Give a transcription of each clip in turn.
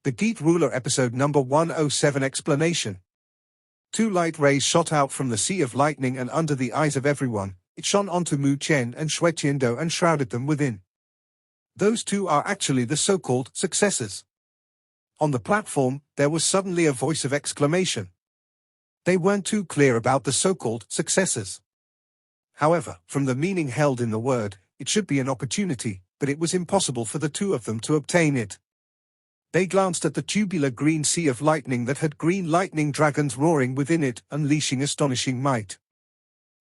The Geet Ruler Episode Number 107 Explanation. Two light rays shot out from the sea of lightning, and under the eyes of everyone, it shone onto Mu Chen and Shui Qiando and shrouded them within. Those two are actually the so-called successors. On the platform, there was suddenly a voice of exclamation. They weren't too clear about the so-called successors. However, from the meaning held in the word, it should be an opportunity, but it was impossible for the two of them to obtain it. They glanced at the tubular green sea of lightning that had green lightning dragons roaring within it, unleashing astonishing might.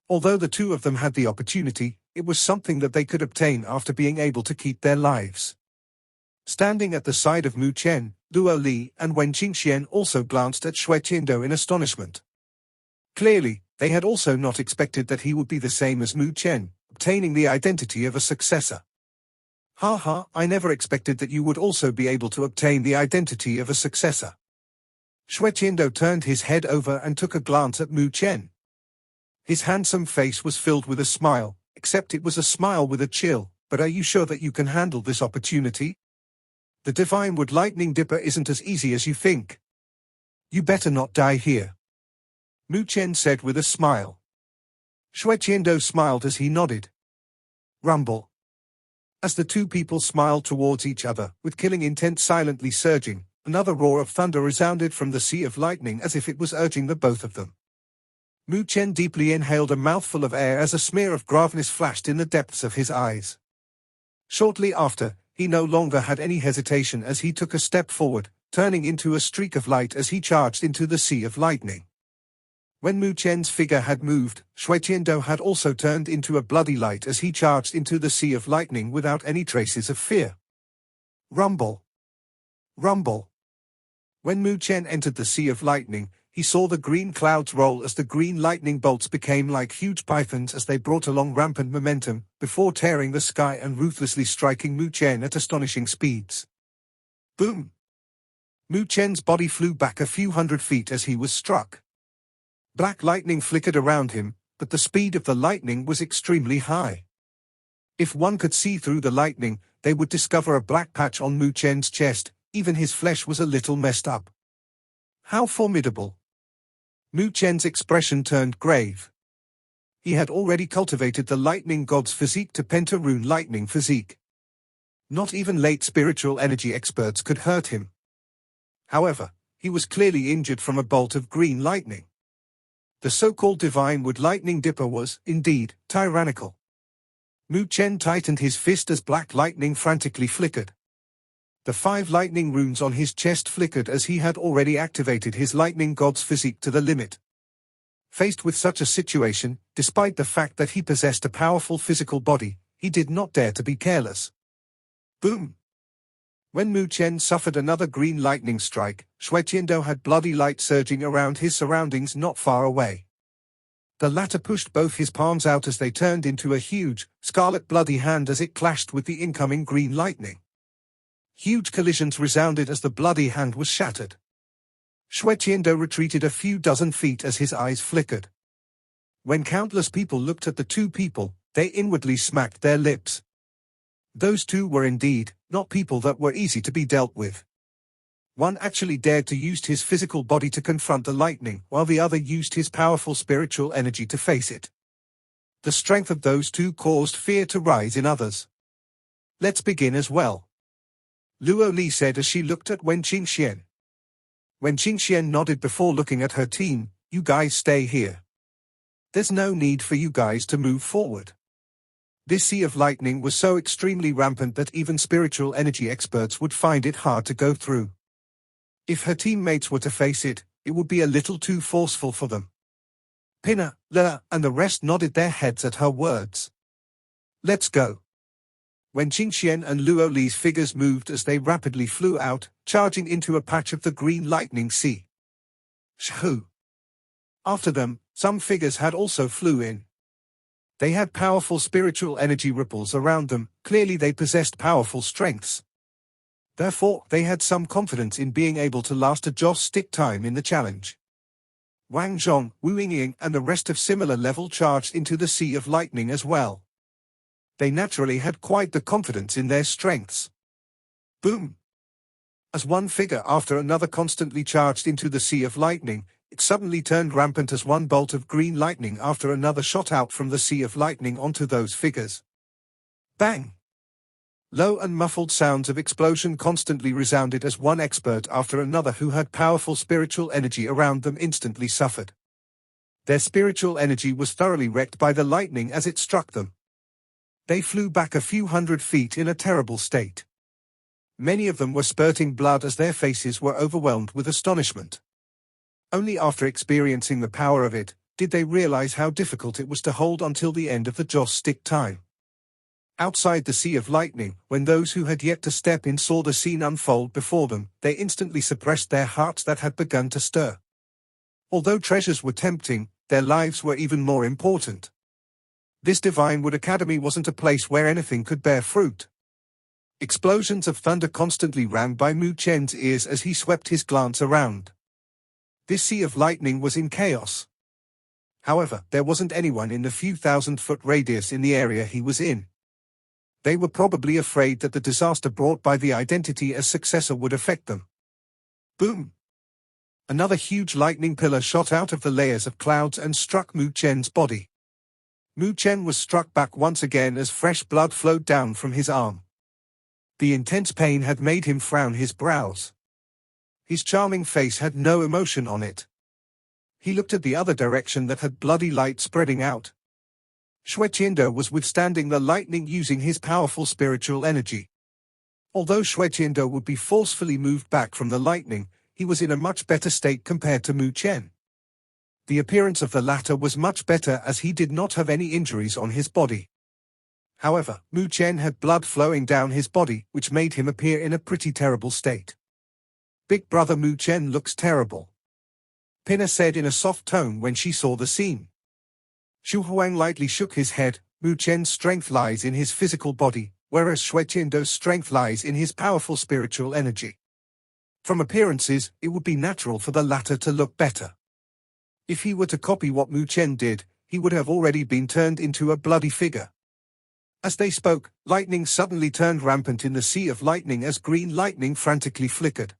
Although the two of them had the opportunity, it was something that they could obtain after being able to keep their lives. Standing at the side of Mu Chen, Luo Li and Wen Qingxian also glanced at Shui Qiando in astonishment. Clearly, they had also not expected that he would be the same as Mu Chen, obtaining the identity of a successor. Haha, I never expected that you would also be able to obtain the identity of a successor. Shui Qiando turned his head over and took a glance at Mu Chen. His handsome face was filled with a smile, except it was a smile with a chill. But are you sure that you can handle this opportunity? The Divine Wood Lightning Dipper isn't as easy as you think. You better not die here, Mu Chen said with a smile. Shui Qiando smiled as he nodded. Rumble. As the two people smiled towards each other, with killing intent silently surging, another roar of thunder resounded from the sea of lightning as if it was urging the both of them. Mu Chen deeply inhaled a mouthful of air as a smear of graveness flashed in the depths of his eyes. Shortly after, he no longer had any hesitation as he took a step forward, turning into a streak of light as he charged into the sea of lightning. When Mu Chen's figure had moved, Shui Qiando had also turned into a bloody light as he charged into the sea of lightning without any traces of fear. Rumble. Rumble. When Mu Chen entered the sea of lightning, he saw the green clouds roll as the green lightning bolts became like huge pythons as they brought along rampant momentum, before tearing the sky and ruthlessly striking Mu Chen at astonishing speeds. Boom! Mu Chen's body flew back a few hundred feet as he was struck. Black lightning flickered around him, but the speed of the lightning was extremely high. If one could see through the lightning, they would discover a black patch on Mu Chen's chest. Even his flesh was a little messed up. How formidable! Mu Chen's expression turned grave. He had already cultivated the lightning god's physique to Penta-rune lightning physique. Not even late spiritual energy experts could hurt him. However, he was clearly injured from a bolt of green lightning. The so-called Divine Wood Lightning Dipper was, indeed, tyrannical. Mu Chen tightened his fist as black lightning frantically flickered. The 5 lightning runes on his chest flickered as he had already activated his lightning god's physique to the limit. Faced with such a situation, despite the fact that he possessed a powerful physical body, he did not dare to be careless. Boom! When Mu Chen suffered another green lightning strike, Shui Qiando had bloody light surging around his surroundings not far away. The latter pushed both his palms out as they turned into a huge, scarlet bloody hand as it clashed with the incoming green lightning. Huge collisions resounded as the bloody hand was shattered. Shui Qiando retreated a few dozen feet as his eyes flickered. When countless people looked at the two people, they inwardly smacked their lips. Those two were indeed not people that were easy to be dealt with. One actually dared to use his physical body to confront the lightning, while the other used his powerful spiritual energy to face it. The strength of those two caused fear to rise in others. Let's begin as well, Luo Li said as she looked at Wen Qingxian. Wen Qingxian nodded before looking at her team. You guys stay here. There's no need for you guys to move forward. This sea of lightning was so extremely rampant that even spiritual energy experts would find it hard to go through. If her teammates were to face it, it would be a little too forceful for them. Pinna, La, and the rest nodded their heads at her words. Let's go. When Qingxian and Luo Li's figures moved as they rapidly flew out, charging into a patch of the green lightning sea. Shoo! After them, some figures had also flew in. They had powerful spiritual energy ripples around them. Clearly they possessed powerful strengths. Therefore, they had some confidence in being able to last a joss-stick time in the challenge. Wang Zhong, Wu Yingying, and the rest of similar level charged into the sea of lightning as well. They naturally had quite the confidence in their strengths. Boom! As one figure after another constantly charged into the sea of lightning, it suddenly turned rampant as one bolt of green lightning after another shot out from the sea of lightning onto those figures. Bang! Low and muffled sounds of explosion constantly resounded as one expert after another who had powerful spiritual energy around them instantly suffered. Their spiritual energy was thoroughly wrecked by the lightning as it struck them. They flew back a few hundred feet in a terrible state. Many of them were spurting blood as their faces were overwhelmed with astonishment. Only after experiencing the power of it, did they realize how difficult it was to hold until the end of the joss stick time. Outside the sea of lightning, when those who had yet to step in saw the scene unfold before them, they instantly suppressed their hearts that had begun to stir. Although treasures were tempting, their lives were even more important. This Divine Wood Academy wasn't a place where anything could bear fruit. Explosions of thunder constantly rang by Mu Chen's ears as he swept his glance around. This sea of lightning was in chaos. However, there wasn't anyone in the few thousand-foot radius in the area he was in. They were probably afraid that the disaster brought by the identity as successor would affect them. Boom! Another huge lightning pillar shot out of the layers of clouds and struck Mu Chen's body. Mu Chen was struck back once again as fresh blood flowed down from his arm. The intense pain had made him frown his brows. His charming face had no emotion on it. He looked at the other direction that had bloody light spreading out. Shuiqiando was withstanding the lightning using his powerful spiritual energy. Although Shuiqiando would be forcefully moved back from the lightning, he was in a much better state compared to Mu Chen. The appearance of the latter was much better as he did not have any injuries on his body. However, Mu Chen had blood flowing down his body, which made him appear in a pretty terrible state. Big brother Mu Chen looks terrible, Pinna said in a soft tone when she saw the scene. Xu Huang lightly shook his head. Mu Chen's strength lies in his physical body, whereas Shuiqiando's strength lies in his powerful spiritual energy. From appearances, it would be natural for the latter to look better. If he were to copy what Mu Chen did, he would have already been turned into a bloody figure. As they spoke, lightning suddenly turned rampant in the sea of lightning as green lightning frantically flickered.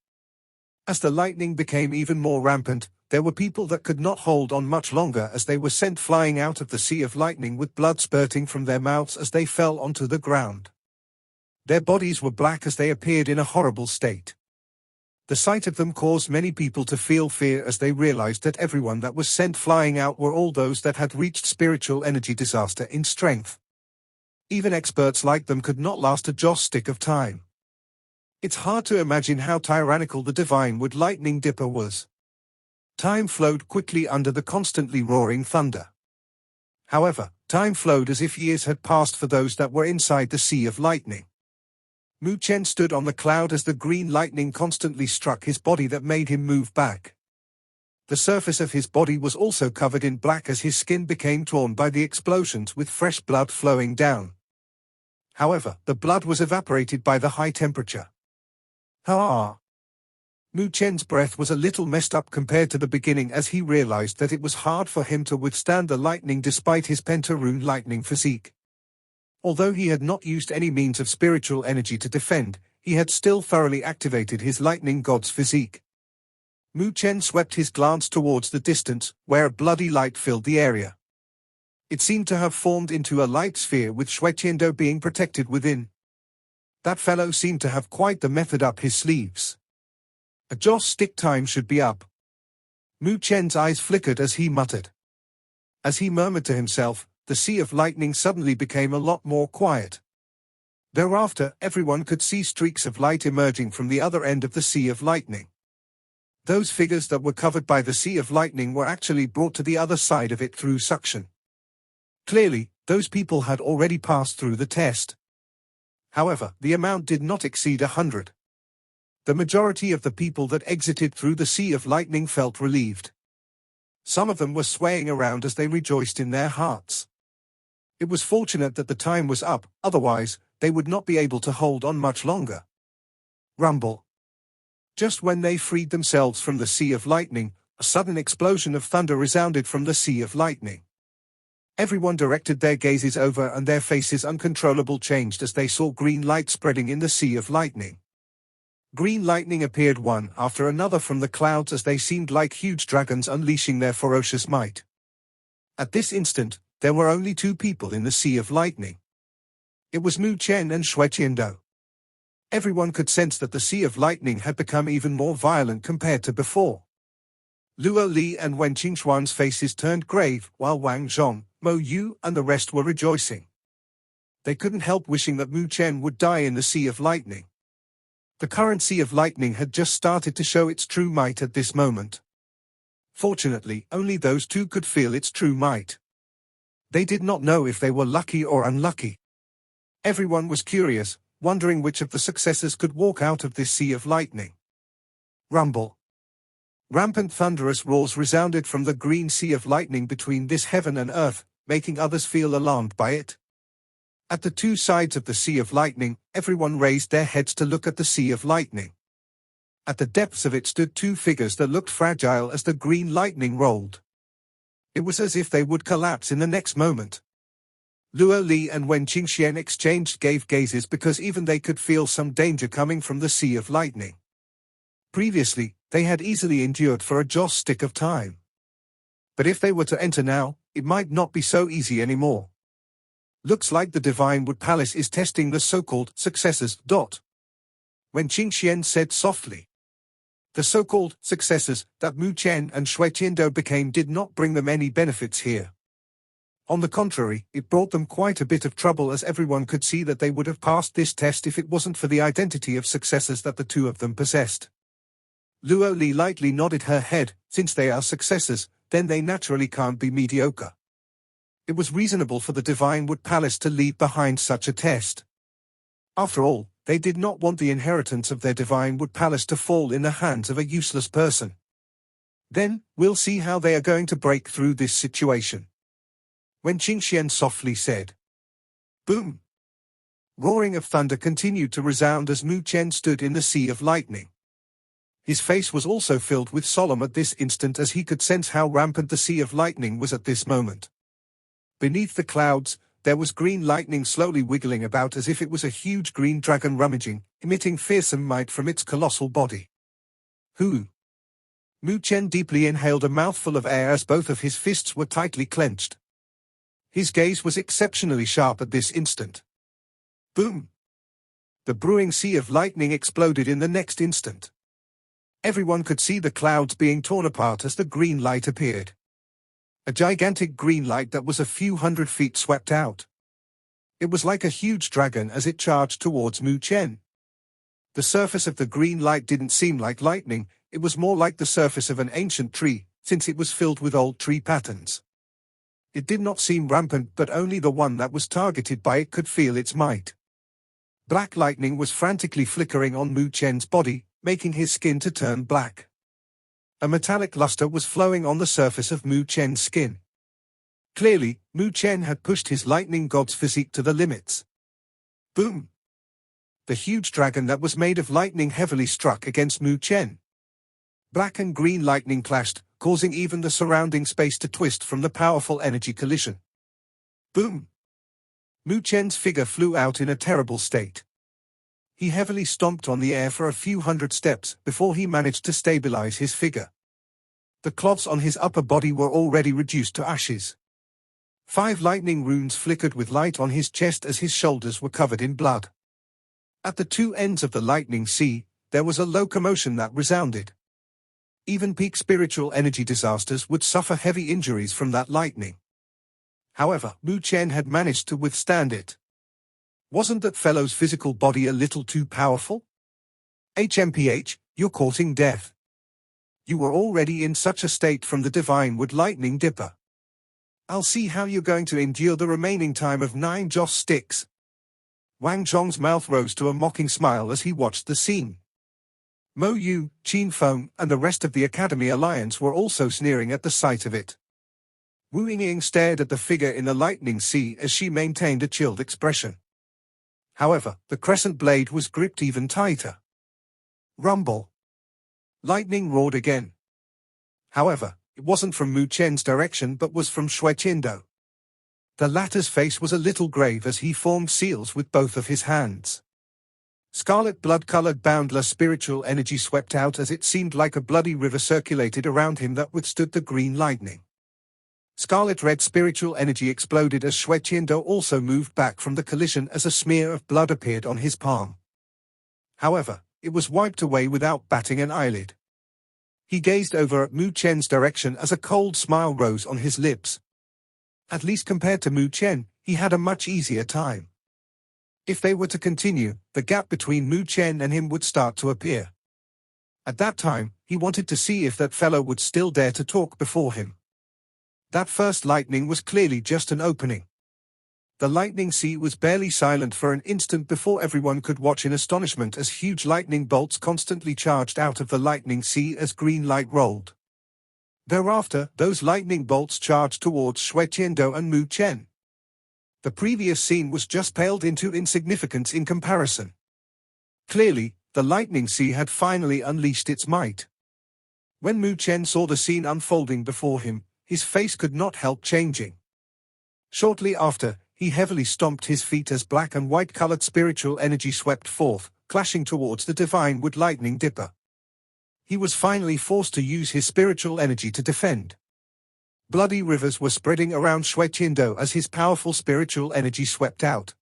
As the lightning became even more rampant, there were people that could not hold on much longer as they were sent flying out of the sea of lightning with blood spurting from their mouths as they fell onto the ground. Their bodies were black as they appeared in a horrible state. The sight of them caused many people to feel fear as they realized that everyone that was sent flying out were all those that had reached spiritual energy disaster in strength. Even experts like them could not last a joss stick of time. It's hard to imagine how tyrannical the Divine Wood Lightning Dipper was. Time flowed quickly under the constantly roaring thunder. However, time flowed as if years had passed for those that were inside the sea of lightning. Mu Chen stood on the cloud as the green lightning constantly struck his body that made him move back. The surface of his body was also covered in black as his skin became torn by the explosions with fresh blood flowing down. However, the blood was evaporated by the high temperature. Ah! Mu Chen's breath was a little messed up compared to the beginning as he realized that it was hard for him to withstand the lightning despite his Penta-rune lightning physique. Although he had not used any means of spiritual energy to defend, he had still thoroughly activated his lightning god's physique. Mu Chen swept his glance towards the distance, where a bloody light filled the area. It seemed to have formed into a light sphere with Shuiqiando being protected within. That fellow seemed to have quite the method up his sleeves. A joss stick time should be up. Mu Chen's eyes flickered as he muttered. As he murmured to himself, the sea of lightning suddenly became a lot more quiet. Thereafter, everyone could see streaks of light emerging from the other end of the sea of lightning. Those figures that were covered by the sea of lightning were actually brought to the other side of it through suction. Clearly, those people had already passed through the test. However, the amount did not exceed 100. The majority of the people that exited through the sea of lightning felt relieved. Some of them were swaying around as they rejoiced in their hearts. It was fortunate that the time was up, otherwise, they would not be able to hold on much longer. Rumble. Just when they freed themselves from the sea of lightning, a sudden explosion of thunder resounded from the sea of lightning. Everyone directed their gazes over and their faces uncontrollable changed as they saw green light spreading in the sea of lightning. Green lightning appeared one after another from the clouds as they seemed like huge dragons unleashing their ferocious might. At this instant, there were only two people in the sea of lightning. It was Mu Chen and Shui Qiando. Everyone could sense that the sea of lightning had become even more violent compared to before. Luo Li and Wen Qingxuan's faces turned grave, while Wang Zhong, Mo Yu and the rest were rejoicing. They couldn't help wishing that Mu Chen would die in the sea of lightning. The current sea of lightning had just started to show its true might at this moment. Fortunately, only those two could feel its true might. They did not know if they were lucky or unlucky. Everyone was curious, wondering which of the successors could walk out of this sea of lightning. Rumble. Rampant thunderous roars resounded from the green sea of lightning between this heaven and earth, making others feel alarmed by it. At the two sides of the sea of lightning, everyone raised their heads to look at the sea of lightning. At the depths of it stood two figures that looked fragile as the green lightning rolled. It was as if they would collapse in the next moment. Luo Li and Wen Qingxian exchanged gazes because even they could feel some danger coming from the sea of lightning. Previously, they had easily endured for a joss stick of time. But if they were to enter now, it might not be so easy anymore. Looks like the Divine Wood Palace is testing the so-called successors. Wen Qingxian said softly. The so-called successors that Mu Chen and Shui Qiando became did not bring them any benefits here. On the contrary, it brought them quite a bit of trouble, as everyone could see that they would have passed this test if it wasn't for the identity of successors that the two of them possessed. Luo Li lightly nodded her head. Since they are successors, then they naturally can't be mediocre. It was reasonable for the Divine Wood Palace to leave behind such a test. After all, they did not want the inheritance of their Divine Wood Palace to fall in the hands of a useless person. Then, we'll see how they are going to break through this situation. Wen Qingxian softly said. Boom! Roaring of thunder continued to resound as Mu Chen stood in the sea of lightning. His face was also filled with solemn at this instant, as he could sense how rampant the sea of lightning was at this moment. Beneath the clouds, there was green lightning slowly wiggling about as if it was a huge green dragon rummaging, emitting fearsome might from its colossal body. Who? Mu Chen deeply inhaled a mouthful of air as both of his fists were tightly clenched. His gaze was exceptionally sharp at this instant. Boom! The brewing sea of lightning exploded in the next instant. Everyone could see the clouds being torn apart as the green light appeared. A gigantic green light that was a few hundred feet swept out. It was like a huge dragon as it charged towards Mu Chen. The surface of the green light didn't seem like lightning, it was more like the surface of an ancient tree, since it was filled with old tree patterns. It did not seem rampant, but only the one that was targeted by it could feel its might. Black lightning was frantically flickering on Mu Chen's body, making his skin to turn black. A metallic luster was flowing on the surface of Mu Chen's skin. Clearly, Mu Chen had pushed his lightning god's physique to the limits. Boom! The huge dragon that was made of lightning heavily struck against Mu Chen. Black and green lightning clashed, causing even the surrounding space to twist from the powerful energy collision. Boom! Mu Chen's figure flew out in a terrible state. He heavily stomped on the air for a few hundred steps before he managed to stabilize his figure. The cloths on his upper body were already reduced to ashes. 5 lightning runes flickered with light on his chest as his shoulders were covered in blood. At the two ends of the lightning sea, there was a low commotion that resounded. Even peak spiritual energy disasters would suffer heavy injuries from that lightning. However, Mu Chen had managed to withstand it. Wasn't that fellow's physical body a little too powerful? HMPH, you're courting death. You were already in such a state from the Divine Wood Lightning Dipper. I'll see how you're going to endure the remaining time of 9 joss sticks. Wang Zhong's mouth rose to a mocking smile as he watched the scene. Mo Yu, Qin Feng, and the rest of the Academy Alliance were also sneering at the sight of it. Wu Yingying stared at the figure in the lightning sea as she maintained a chilled expression. However, the crescent blade was gripped even tighter. Rumble. Lightning roared again. However, it wasn't from Mu Chen's direction but was from Shui Qiando. The latter's face was a little grave as he formed seals with both of his hands. Scarlet blood-colored boundless spiritual energy swept out as it seemed like a bloody river circulated around him that withstood the green lightning. Scarlet red spiritual energy exploded as Shueqiando also moved back from the collision as a smear of blood appeared on his palm. However, it was wiped away without batting an eyelid. He gazed over at Mu Chen's direction as a cold smile rose on his lips. At least compared to Mu Chen, he had a much easier time. If they were to continue, the gap between Mu Chen and him would start to appear. At that time, he wanted to see if that fellow would still dare to talk before him. That first lightning was clearly just an opening. The lightning sea was barely silent for an instant before everyone could watch in astonishment as huge lightning bolts constantly charged out of the lightning sea as green light rolled. Thereafter, those lightning bolts charged towards Shueqiando and Mu Chen. The previous scene was just paled into insignificance in comparison. Clearly, the lightning sea had finally unleashed its might. When Mu Chen saw the scene unfolding before him, his face could not help changing. Shortly after, he heavily stomped his feet as black and white-colored spiritual energy swept forth, clashing towards the divine wood lightning dipper. He was finally forced to use his spiritual energy to defend. Bloody rivers were spreading around Shueqiando as his powerful spiritual energy swept out.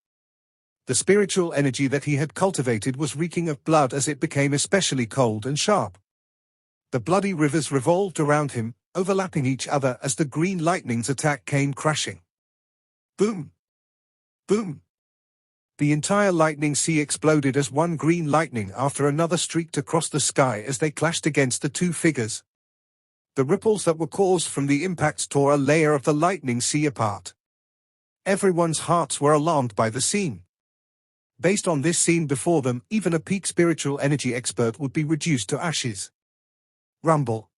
The spiritual energy that he had cultivated was reeking of blood as it became especially cold and sharp. The bloody rivers revolved around him, overlapping each other as the green lightning's attack came crashing. Boom! Boom! The entire lightning sea exploded as one green lightning after another streaked across the sky as they clashed against the two figures. The ripples that were caused from the impacts tore a layer of the lightning sea apart. Everyone's hearts were alarmed by the scene. Based on this scene before them, even a peak spiritual energy expert would be reduced to ashes. Rumble.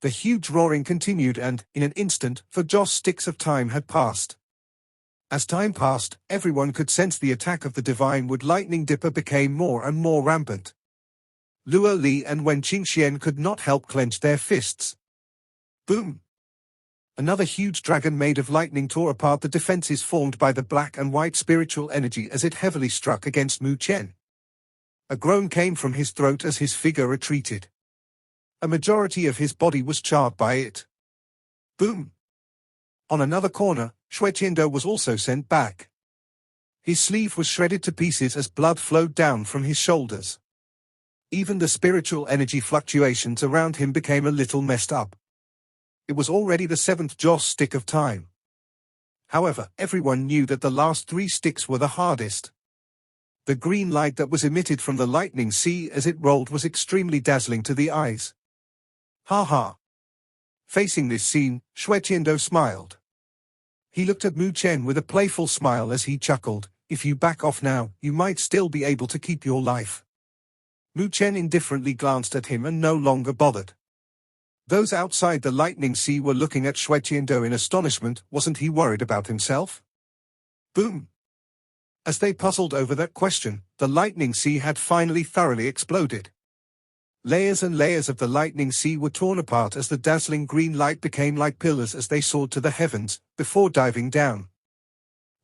The huge roaring continued and, in an instant, for Joss sticks of time had passed. As time passed, everyone could sense the attack of the divine wood lightning dipper became more and more rampant. Luo Li and Wen Qingxian could not help clench their fists. Boom! Another huge dragon made of lightning tore apart the defenses formed by the black and white spiritual energy as it heavily struck against Mu Chen. A groan came from his throat as his figure retreated. A majority of his body was charred by it. Boom! On another corner, Shueqiando was also sent back. His sleeve was shredded to pieces as blood flowed down from his shoulders. Even the spiritual energy fluctuations around him became a little messed up. It was already the seventh Joss stick of time. However, everyone knew that the last 3 sticks were the hardest. The green light that was emitted from the lightning sea as it rolled was extremely dazzling to the eyes. Ha ha! Facing this scene, Shueqiando smiled. He looked at Mu Chen with a playful smile as he chuckled, "If you back off now, you might still be able to keep your life." Mu Chen indifferently glanced at him and no longer bothered. Those outside the lightning sea were looking at Shueqiando in astonishment. Wasn't he worried about himself? Boom! As they puzzled over that question, the lightning sea had finally thoroughly exploded. Layers and layers of the lightning sea were torn apart as the dazzling green light became like pillars as they soared to the heavens, before diving down.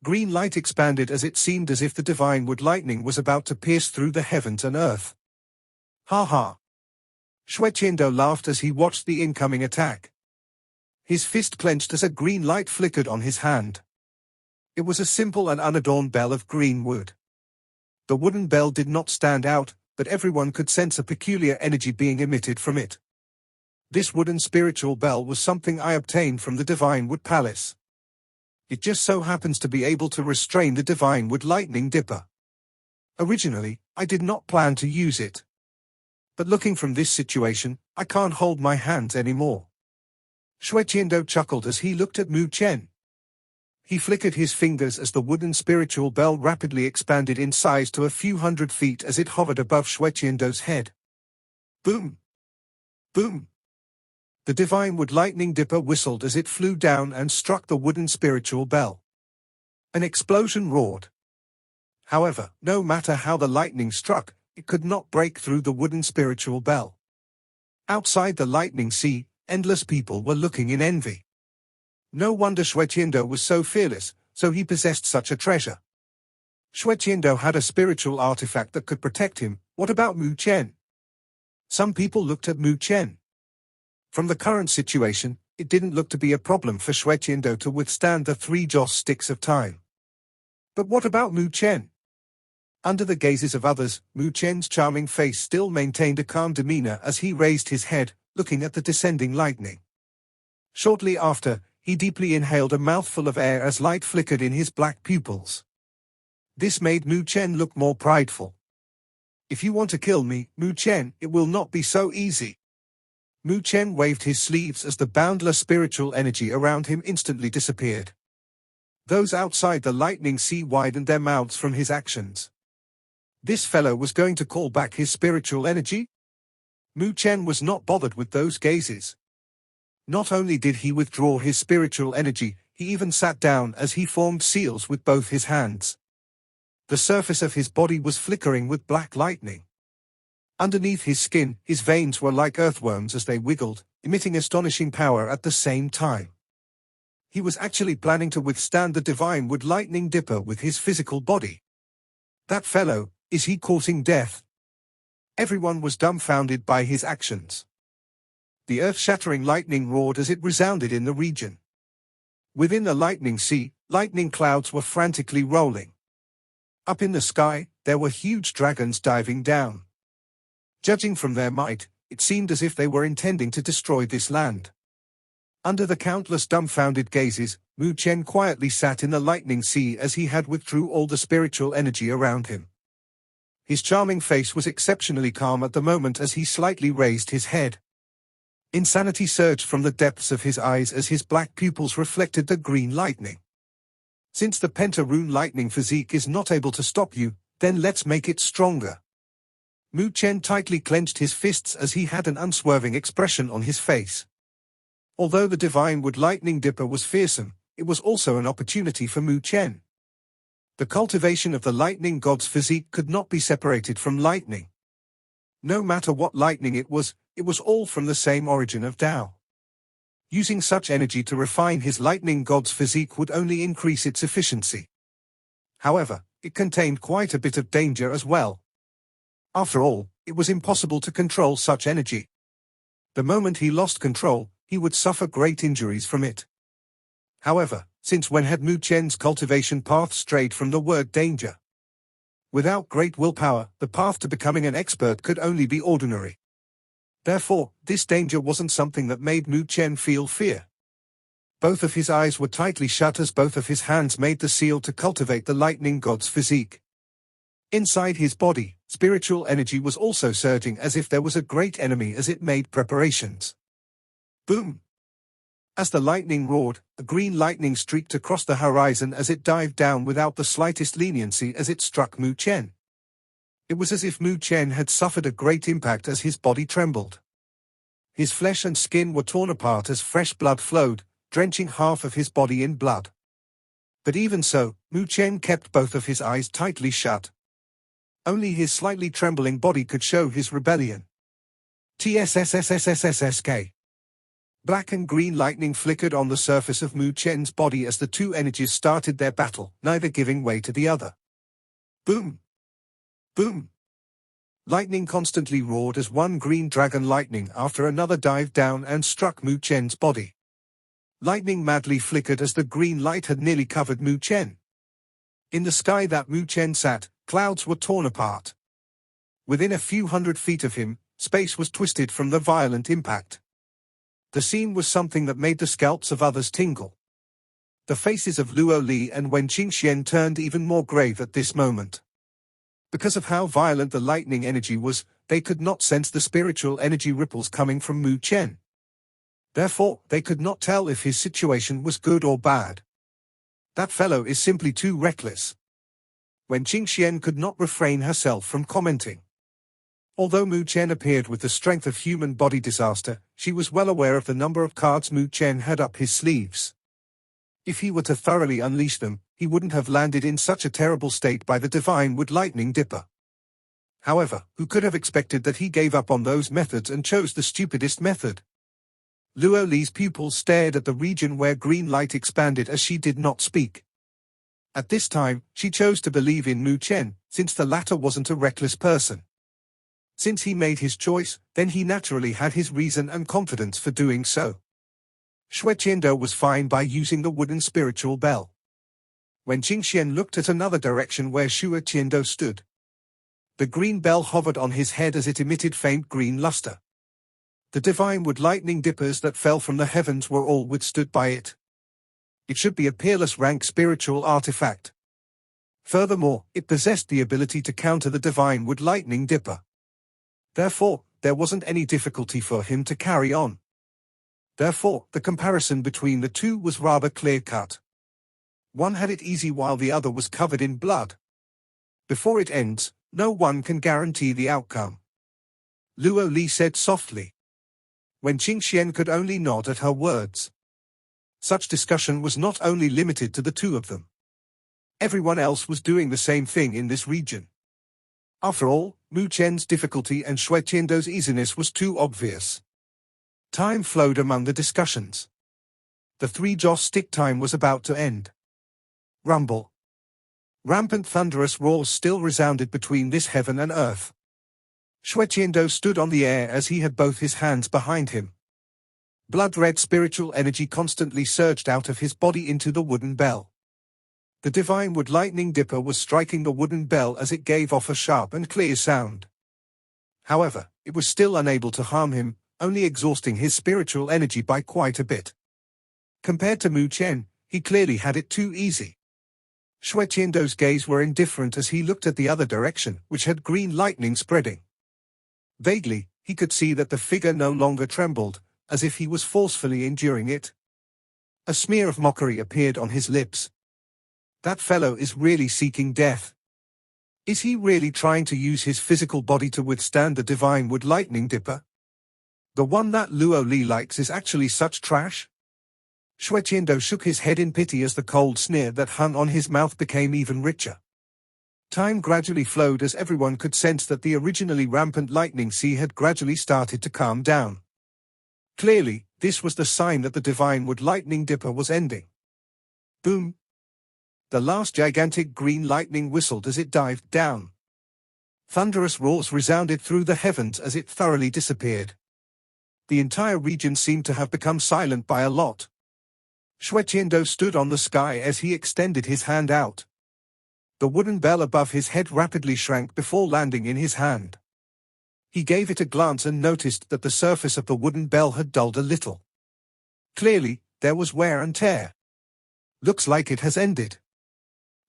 Green light expanded as it seemed as if the divine wood lightning was about to pierce through the heavens and earth. Ha ha! Shueqiando laughed as he watched the incoming attack. His fist clenched as a green light flickered on his hand. It was a simple and unadorned bell of green wood. The wooden bell did not stand out, but everyone could sense a peculiar energy being emitted from it. This wooden spiritual bell was something I obtained from the Divine Wood Palace. It just so happens to be able to restrain the Divine Wood Lightning Dipper. Originally, I did not plan to use it. But looking from this situation, I can't hold my hands anymore. Shueqiando chuckled as he looked at Mu Chen. He flickered his fingers as the wooden spiritual bell rapidly expanded in size to a few hundred feet as it hovered above Shueqiando's head. Boom! Boom! The divine wood lightning dipper whistled as it flew down and struck the wooden spiritual bell. An explosion roared. However, no matter how the lightning struck, it could not break through the wooden spiritual bell. Outside the lightning sea, endless people were looking in envy. No wonder Shueqiando was so fearless, so he possessed such a treasure. Xueqiando had a spiritual artifact that could protect him. What about Mu Chen? Some people looked at Mu Chen. From the current situation, it didn't look to be a problem for Xueqiando to withstand the 3 joss sticks of time. But what about Mu Chen? Under the gazes of others, Mu Chen's charming face still maintained a calm demeanor as he raised his head, looking at the descending lightning. Shortly after, he deeply inhaled a mouthful of air as light flickered in his black pupils. This made Mu Chen look more prideful. If you want to kill me, Mu Chen, it will not be so easy. Mu Chen waved his sleeves as the boundless spiritual energy around him instantly disappeared. Those outside the lightning sea widened their mouths from his actions. This fellow was going to call back his spiritual energy? Mu Chen was not bothered with those gazes. Not only did he withdraw his spiritual energy, he even sat down as he formed seals with both his hands. The surface of his body was flickering with black lightning. Underneath his skin, his veins were like earthworms as they wiggled, emitting astonishing power at the same time. He was actually planning to withstand the divine wood lightning dipper with his physical body. That fellow, is he courting death? Everyone was dumbfounded by his actions. The earth-shattering lightning roared as it resounded in the region. Within the lightning sea, lightning clouds were frantically rolling. Up in the sky, there were huge dragons diving down. Judging from their might, it seemed as if they were intending to destroy this land. Under the countless dumbfounded gazes, Mu Chen quietly sat in the lightning sea as he had withdrew all the spiritual energy around him. His charming face was exceptionally calm at the moment as he slightly raised his head. Insanity surged from the depths of his eyes as his black pupils reflected the green lightning. Since the Penta-rune lightning physique is not able to stop you, then let's make it stronger. Mu Chen tightly clenched his fists as he had an unswerving expression on his face. Although the divine wood lightning dipper was fearsome, it was also an opportunity for Mu Chen. The cultivation of the lightning god's physique could not be separated from lightning. No matter what lightning it was all from the same origin of Tao. Using such energy to refine his lightning god's physique would only increase its efficiency. However, it contained quite a bit of danger as well. After all, it was impossible to control such energy. The moment he lost control, he would suffer great injuries from it. However, since when had Mu Chen's cultivation path strayed from the word danger? Without great willpower, the path to becoming an expert could only be ordinary. Therefore, this danger wasn't something that made Mu Chen feel fear. Both of his eyes were tightly shut as both of his hands made the seal to cultivate the lightning god's physique. Inside his body, spiritual energy was also surging as if there was a great enemy as it made preparations. Boom! As the lightning roared, a green lightning streaked across the horizon as it dived down without the slightest leniency as it struck Mu Chen. It was as if Mu Chen had suffered a great impact as his body trembled. His flesh and skin were torn apart as fresh blood flowed, drenching half of his body in blood. But even so, Mu Chen kept both of his eyes tightly shut. Only his slightly trembling body could show his rebellion. TSSSSSSSK. Black and green lightning flickered on the surface of Mu Chen's body as the two energies started their battle, neither giving way to the other. Boom! Boom! Lightning constantly roared as one green dragon lightning after another dived down and struck Mu Chen's body. Lightning madly flickered as the green light had nearly covered Mu Chen. In the sky that Mu Chen sat, clouds were torn apart. Within a few hundred feet of him, space was twisted from the violent impact. The scene was something that made the scalps of others tingle. The faces of Luo Li and Wen Qingxian turned even more grave at this moment. Because of how violent the lightning energy was, they could not sense the spiritual energy ripples coming from Mu Chen. Therefore, they could not tell if his situation was good or bad. That fellow is simply too reckless. Wen Qingxian could not refrain herself from commenting. Although Mu Chen appeared with the strength of human body disaster, she was well aware of the number of cards Mu Chen had up his sleeves. If he were to thoroughly unleash them, he wouldn't have landed in such a terrible state by the divine wood lightning dipper. However, who could have expected that he gave up on those methods and chose the stupidest method? Luo Li's pupils stared at the region where green light expanded as she did not speak. At this time, she chose to believe in Mu Chen, since the latter wasn't a reckless person. Since he made his choice, then he naturally had his reason and confidence for doing so. Shui Qiando was fine by using the wooden spiritual bell. When Qingxian looked at another direction where Shui Qiando stood, the green bell hovered on his head as it emitted faint green luster. The divine wood lightning dippers that fell from the heavens were all withstood by it. It should be a peerless rank spiritual artifact. Furthermore, it possessed the ability to counter the divine wood lightning dipper. Therefore, there wasn't any difficulty for him to carry on. Therefore, the comparison between the two was rather clear-cut. One had it easy while the other was covered in blood. Before it ends, no one can guarantee the outcome. Luo Li said softly, when Qingxian could only nod at her words. Such discussion was not only limited to the two of them. Everyone else was doing the same thing in this region. After all, Mu Chen's difficulty and Shui Qiando's easiness was too obvious. Time flowed among the discussions. The three-joss stick time was about to end. Rumble. Rampant thunderous roars still resounded between this heaven and earth. Shui Qiando stood on the air as he had both his hands behind him. Blood-red spiritual energy constantly surged out of his body into the wooden bell. The divine wood lightning dipper was striking the wooden bell as it gave off a sharp and clear sound. However, it was still unable to harm him, only exhausting his spiritual energy by quite a bit. Compared to Mu Chen, he clearly had it too easy. Shui Qiando's gaze were indifferent as he looked at the other direction, which had green lightning spreading. Vaguely, he could see that the figure no longer trembled, as if he was forcefully enduring it. A smear of mockery appeared on his lips. That fellow is really seeking death. Is he really trying to use his physical body to withstand the divine wood lightning dipper? The one that Luo Li likes is actually such trash? Shui Qiando shook his head in pity as the cold sneer that hung on his mouth became even richer. Time gradually flowed as everyone could sense that the originally rampant lightning sea had gradually started to calm down. Clearly, this was the sign that the divine wood lightning dipper was ending. Boom! The last gigantic green lightning whistled as it dived down. Thunderous roars resounded through the heavens as it thoroughly disappeared. The entire region seemed to have become silent by a lot. Shui Qiando stood on the sky as he extended his hand out. The wooden bell above his head rapidly shrank before landing in his hand. He gave it a glance and noticed that the surface of the wooden bell had dulled a little. Clearly, there was wear and tear. Looks like it has ended.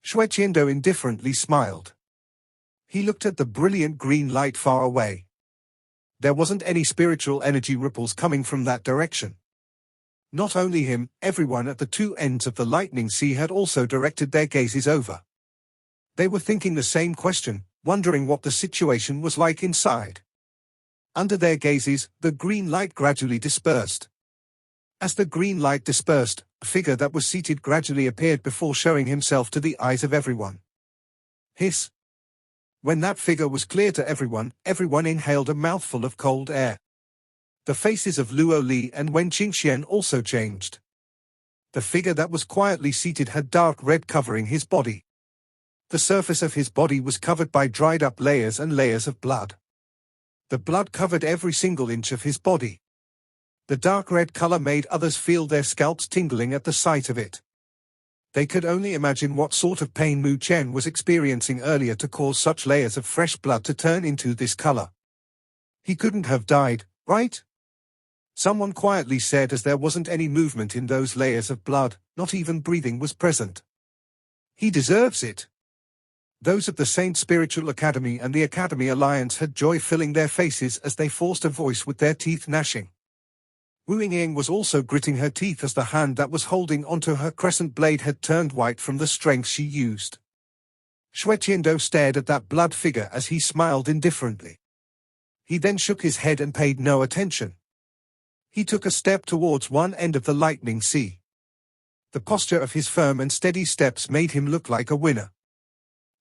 Shui Qiando indifferently smiled. He looked at the brilliant green light far away. There wasn't any spiritual energy ripples coming from that direction. Not only him, everyone at the two ends of the lightning sea had also directed their gazes over. They were thinking the same question, wondering what the situation was like inside. Under their gazes, the green light gradually dispersed. As the green light dispersed, a figure that was seated gradually appeared before showing himself to the eyes of everyone. Hiss. When that figure was clear to everyone, everyone inhaled a mouthful of cold air. The faces of Luo Li and Wen Qingxian also changed. The figure that was quietly seated had dark red covering his body. The surface of his body was covered by dried-up layers and layers of blood. The blood covered every single inch of his body. The dark red color made others feel their scalps tingling at the sight of it. They could only imagine what sort of pain Mu Chen was experiencing earlier to cause such layers of fresh blood to turn into this color. He couldn't have died, right? Someone quietly said as there wasn't any movement in those layers of blood, not even breathing was present. He deserves it. Those of the Saint Spiritual Academy and the Academy Alliance had joy filling their faces as they forced a voice with their teeth gnashing. Wu Yingying was also gritting her teeth as the hand that was holding onto her crescent blade had turned white from the strength she used. Shui Qiando stared at that blood figure as he smiled indifferently. He then shook his head and paid no attention. He took a step towards one end of the lightning sea. The posture of his firm and steady steps made him look like a winner.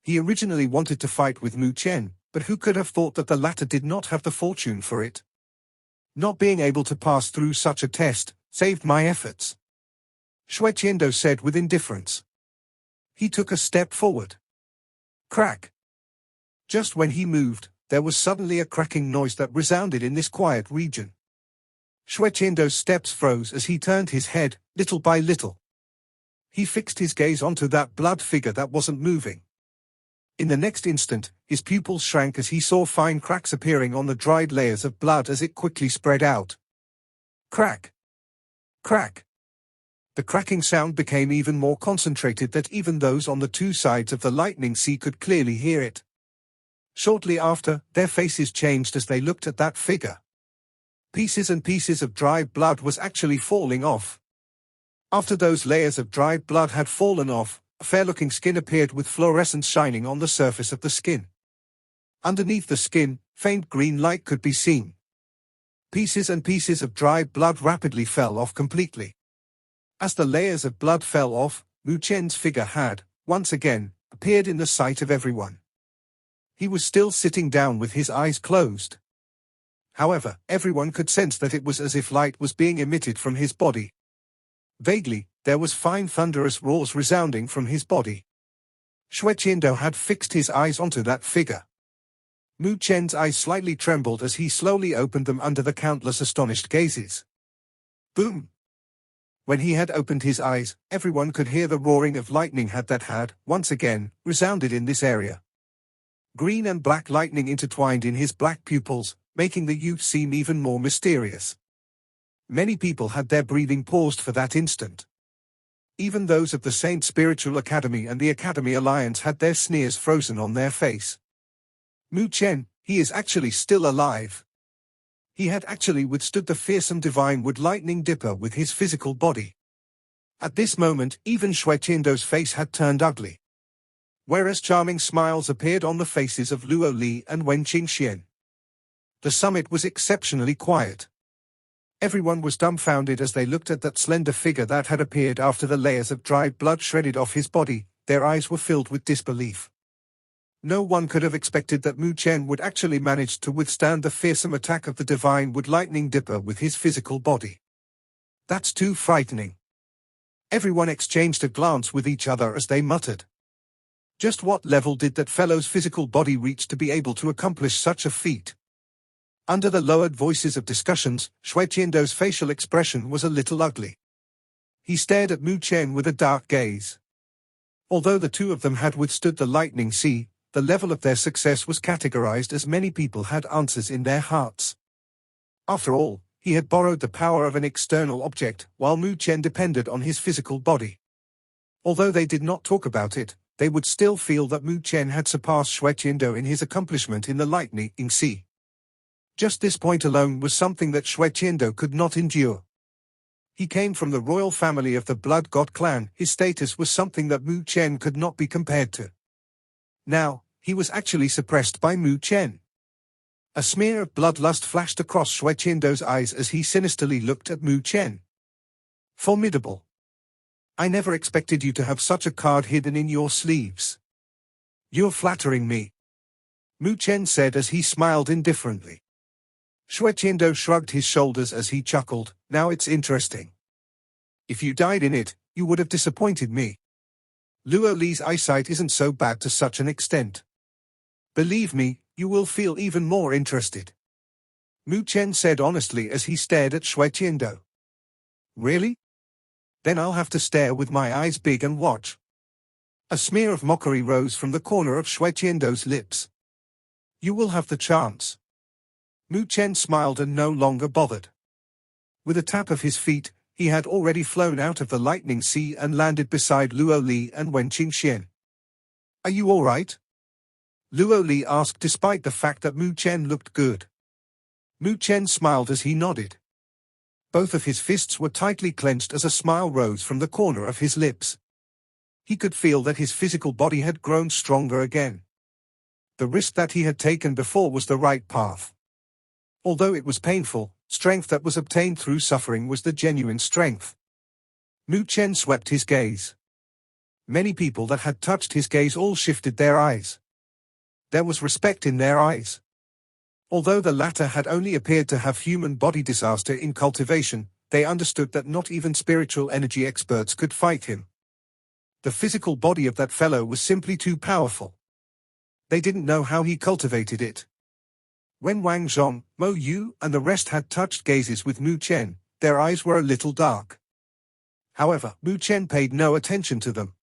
He originally wanted to fight with Mu Chen, but who could have thought that the latter did not have the fortune for it? Not being able to pass through such a test saved my efforts, Shui Qiando said with indifference. He took a step forward. Crack. Just when he moved, there was suddenly a cracking noise that resounded in this quiet region. Shueqiando's steps froze as he turned his head, little by little. He fixed his gaze onto that blood figure that wasn't moving. In the next instant, his pupils shrank as he saw fine cracks appearing on the dried layers of blood as it quickly spread out. Crack. Crack. The cracking sound became even more concentrated that even those on the two sides of the lightning sea could clearly hear it. Shortly after, their faces changed as they looked at that figure. Pieces and pieces of dried blood was actually falling off. After those layers of dried blood had fallen off, a fair-looking skin appeared with fluorescence shining on the surface of the skin. Underneath the skin, faint green light could be seen. Pieces and pieces of dried blood rapidly fell off completely. As the layers of blood fell off, Mu Chen's figure had, once again, appeared in the sight of everyone. He was still sitting down with his eyes closed. However, everyone could sense that it was as if light was being emitted from his body. Vaguely, there was fine thunderous roars resounding from his body. Shueqiando had fixed his eyes onto that figure. Mu Chen's eyes slightly trembled as he slowly opened them under the countless astonished gazes. Boom! When he had opened his eyes, everyone could hear the roaring of lightning that had, once again, resounded in this area. Green and black lightning intertwined in his black pupils, making the youth seem even more mysterious. Many people had their breathing paused for that instant. Even those of the Saint Spiritual Academy and the Academy Alliance had their sneers frozen on their face. Mu Chen, he is actually still alive. He had actually withstood the fearsome divine wood lightning dipper with his physical body. At this moment, even Shueqiando's face had turned ugly. Whereas charming smiles appeared on the faces of Luo Li and Wen Qingxian. The summit was exceptionally quiet. Everyone was dumbfounded as they looked at that slender figure that had appeared after the layers of dried blood shredded off his body. Their eyes were filled with disbelief. No one could have expected that Mu Chen would actually manage to withstand the fearsome attack of the divine wood lightning dipper with his physical body. That's too frightening. Everyone exchanged a glance with each other as they muttered. Just what level did that fellow's physical body reach to be able to accomplish such a feat? Under the lowered voices of discussions, Shueqiando's facial expression was a little ugly. He stared at Mu Chen with a dark gaze. Although the two of them had withstood the lightning sea, the level of their success was categorized as many people had answers in their hearts. After all, he had borrowed the power of an external object, while Mu Chen depended on his physical body. Although they did not talk about it, they would still feel that Mu Chen had surpassed Shueqiando in his accomplishment in the lightning sea. Just this point alone was something that Shueqiando could not endure. He came from the royal family of the Blood God clan. His status was something that Mu Chen could not be compared to. Now, he was actually suppressed by Mu Chen. A smear of bloodlust flashed across Shueqiando's eyes as he sinisterly looked at Mu Chen. Formidable. I never expected you to have such a card hidden in your sleeves. You're flattering me. Mu Chen said as he smiled indifferently. Shueqiando shrugged his shoulders as he chuckled. Now it's interesting. If you died in it, you would have disappointed me. Luo Li's eyesight isn't so bad to such an extent. Believe me, you will feel even more interested. Mu Chen said honestly as he stared at Shueqiando. Really? Then I'll have to stare with my eyes big and watch. A smear of mockery rose from the corner of Shueqiando's lips. You will have the chance. Mu Chen smiled and no longer bothered. With a tap of his feet, he had already flown out of the lightning sea and landed beside Luo Li and Wen Qingxian. Are you all right? Luo Li asked despite the fact that Mu Chen looked good. Mu Chen smiled as he nodded. Both of his fists were tightly clenched as a smile rose from the corner of his lips. He could feel that his physical body had grown stronger again. The risk that he had taken before was the right path. Although it was painful, strength that was obtained through suffering was the genuine strength. Mu Chen swept his gaze. Many people that had touched his gaze all shifted their eyes. There was respect in their eyes. Although the latter had only appeared to have human body disaster in cultivation, they understood that not even spiritual energy experts could fight him. The physical body of that fellow was simply too powerful. They didn't know how he cultivated it. When Wang Zhong, Mo Yu, and the rest had touched gazes with Mu Chen, their eyes were a little dark. However, Mu Chen paid no attention to them.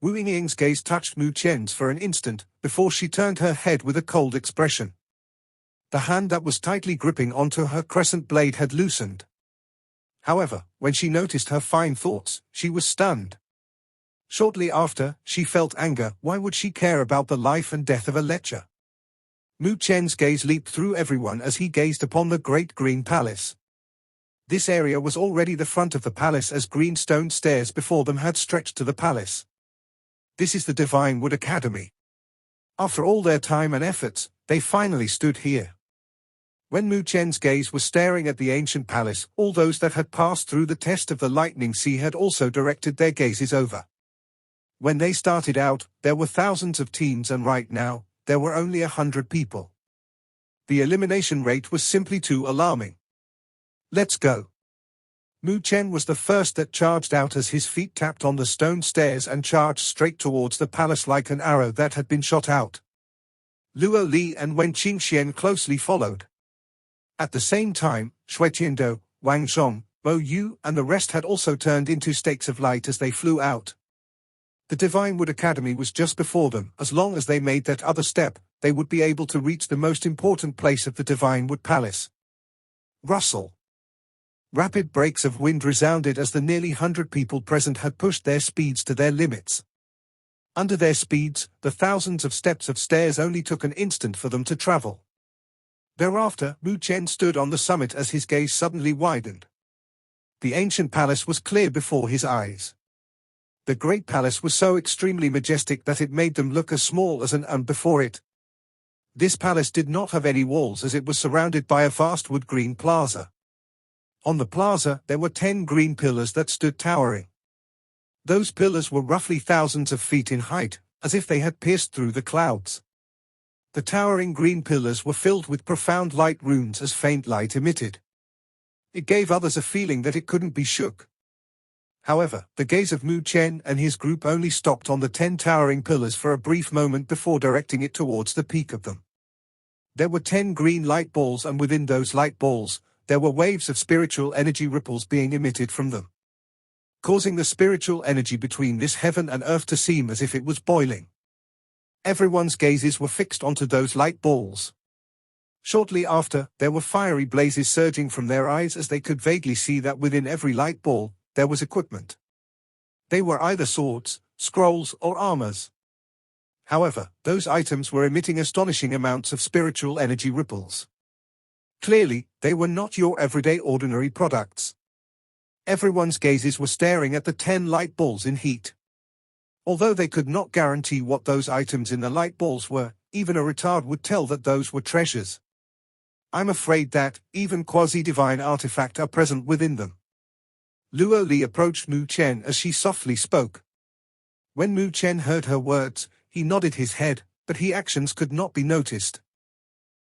Wu Yingying's gaze touched Mu Chen's for an instant, before she turned her head with a cold expression. The hand that was tightly gripping onto her crescent blade had loosened. However, when she noticed her fine thoughts, she was stunned. Shortly after, she felt anger. Why would she care about the life and death of a lecher? Mu Chen's gaze leaped through everyone as he gazed upon the great green palace. This area was already the front of the palace, as green stone stairs before them had stretched to the palace. This is the Divine Wood Academy. After all their time and efforts, they finally stood here. When Mu Chen's gaze was staring at the ancient palace, all those that had passed through the test of the lightning sea had also directed their gazes over. When they started out, there were thousands of teams, and right now, there were only 100 people. The elimination rate was simply too alarming. Let's go. Mu Chen was the first that charged out as his feet tapped on the stone stairs and charged straight towards the palace like an arrow that had been shot out. Luo Li and Wen Qingxian closely followed. At the same time, Shui Qiando, Wang Zhong, Mo Yu, and the rest had also turned into stakes of light as they flew out. The Divine Wood Academy was just before them. As long as they made that other step, they would be able to reach the most important place of the Divine Wood Palace. Rustle. Rapid breaks of wind resounded as the nearly 100 people present had pushed their speeds to their limits. Under their speeds, the thousands of steps of stairs only took an instant for them to travel. Thereafter, Mu Chen stood on the summit as his gaze suddenly widened. The ancient palace was clear before his eyes. The great palace was so extremely majestic that it made them look as small as an ant before it. This palace did not have any walls, as it was surrounded by a vast wood-green plaza. On the plaza, there were 10 green pillars that stood towering. Those pillars were roughly thousands of feet in height, as if they had pierced through the clouds. The towering green pillars were filled with profound light runes as faint light emitted. It gave others a feeling that it couldn't be shook. However, the gaze of Mu Chen and his group only stopped on the 10 towering pillars for a brief moment before directing it towards the peak of them. There were 10 green light balls, and within those light balls, there were waves of spiritual energy ripples being emitted from them, causing the spiritual energy between this heaven and earth to seem as if it was boiling. Everyone's gazes were fixed onto those light balls. Shortly after, there were fiery blazes surging from their eyes as they could vaguely see that within every light ball, there was equipment. They were either swords, scrolls, or armors. However, those items were emitting astonishing amounts of spiritual energy ripples. Clearly, they were not your everyday ordinary products. Everyone's gazes were staring at the 10 light balls in heat. Although they could not guarantee what those items in the light balls were, even a retard would tell that those were treasures. I'm afraid that, even quasi-divine artifacts are present within them. Luo Li approached Mu Chen as she softly spoke. When Mu Chen heard her words, he nodded his head, but his actions could not be noticed.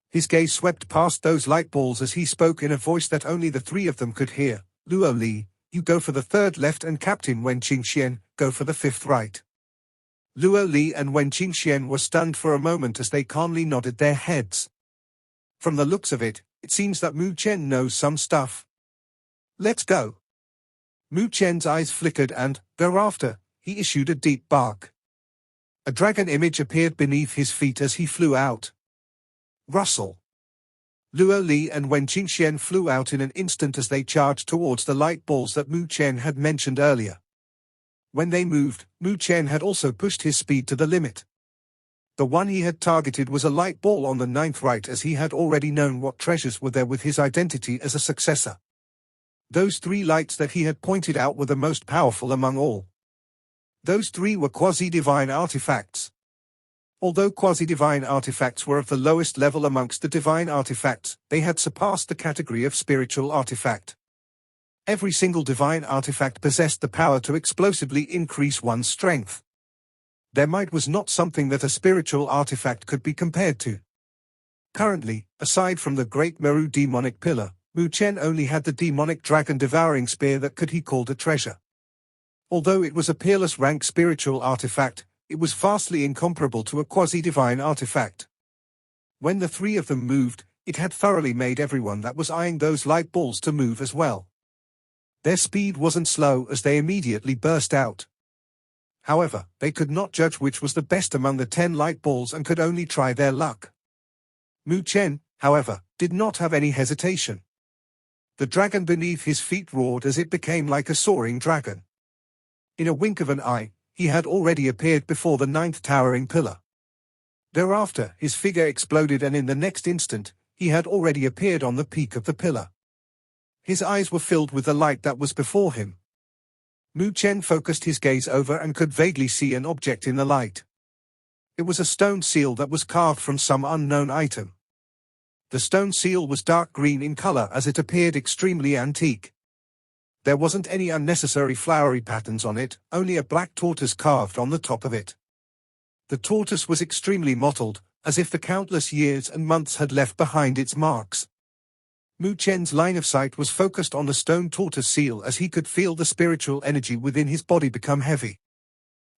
His gaze swept past those light balls as he spoke in a voice that only the three of them could hear. Luo Li, you go for the 3rd left, and Captain Wen Qingxian, go for the 5th right. Luo Li and Wen Qingxian were stunned for a moment as they calmly nodded their heads. From the looks of it, it seems that Mu Chen knows some stuff. Let's go. Mu Chen's eyes flickered and, thereafter, he issued a deep bark. A dragon image appeared beneath his feet as he flew out. Rustle. Luo Li and Wen Qingxian flew out in an instant as they charged towards the light balls that Mu Chen had mentioned earlier. When they moved, Mu Chen had also pushed his speed to the limit. The one he had targeted was a light ball on the 9th right, as he had already known what treasures were there with his identity as a successor. Those 3 lights that he had pointed out were the most powerful among all. Those 3 were quasi-divine artifacts. Although quasi-divine artifacts were of the lowest level amongst the divine artifacts, they had surpassed the category of spiritual artifact. Every single divine artifact possessed the power to explosively increase one's strength. Their might was not something that a spiritual artifact could be compared to. Currently, aside from the Great Meru demonic pillar, Mu Chen only had the demonic dragon devouring spear that could he called a treasure. Although it was a peerless rank spiritual artifact, it was vastly incomparable to a quasi-divine artifact. When the three of them moved, it had thoroughly made everyone that was eyeing those light balls to move as well. Their speed wasn't slow as they immediately burst out. However, they could not judge which was the best among the 10 light balls and could only try their luck. Mu Chen, however, did not have any hesitation. The dragon beneath his feet roared as it became like a soaring dragon. In a wink of an eye, he had already appeared before the 9th towering pillar. Thereafter, his figure exploded and in the next instant, he had already appeared on the peak of the pillar. His eyes were filled with the light that was before him. Mu Chen focused his gaze over and could vaguely see an object in the light. It was a stone seal that was carved from some unknown item. The stone seal was dark green in color as it appeared extremely antique. There wasn't any unnecessary flowery patterns on it, only a black tortoise carved on the top of it. The tortoise was extremely mottled, as if the countless years and months had left behind its marks. Mu Chen's line of sight was focused on the stone tortoise seal as he could feel the spiritual energy within his body become heavy.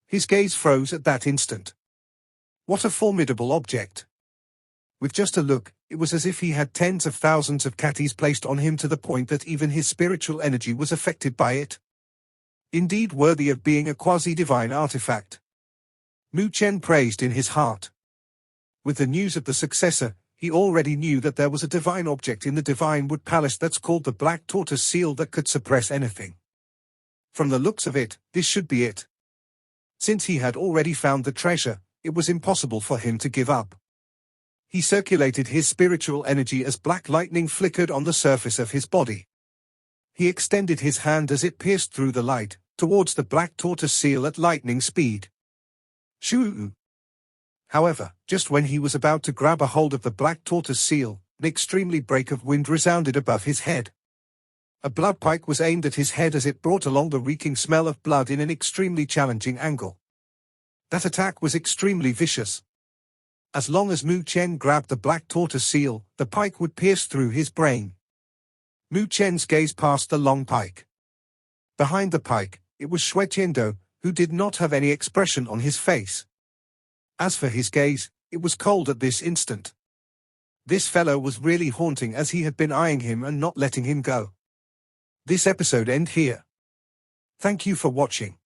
His gaze froze at that instant. What a formidable object! With just a look, it was as if he had tens of thousands of catties placed on him to the point that even his spiritual energy was affected by it. Indeed worthy of being a quasi-divine artifact. Mu Chen praised in his heart. With the news of the successor, he already knew that there was a divine object in the Divine Wood Palace that's called the Black Tortoise Seal that could suppress anything. From the looks of it, this should be it. Since he had already found the treasure, it was impossible for him to give up. He circulated his spiritual energy as black lightning flickered on the surface of his body. He extended his hand as it pierced through the light, towards the Black Tortoise Seal at lightning speed. Shoo! However, just when he was about to grab a hold of the Black Tortoise Seal, an extremely break of wind resounded above his head. A blood pike was aimed at his head as it brought along the reeking smell of blood in an extremely challenging angle. That attack was extremely vicious. As long as Mu Chen grabbed the Black Tortoise Seal, the pike would pierce through his brain. Mu Chen's gaze passed the long pike. Behind the pike, it was Shui Qiando, who did not have any expression on his face. As for his gaze, it was cold at this instant. This fellow was really haunting as he had been eyeing him and not letting him go. This episode ends here. Thank you for watching.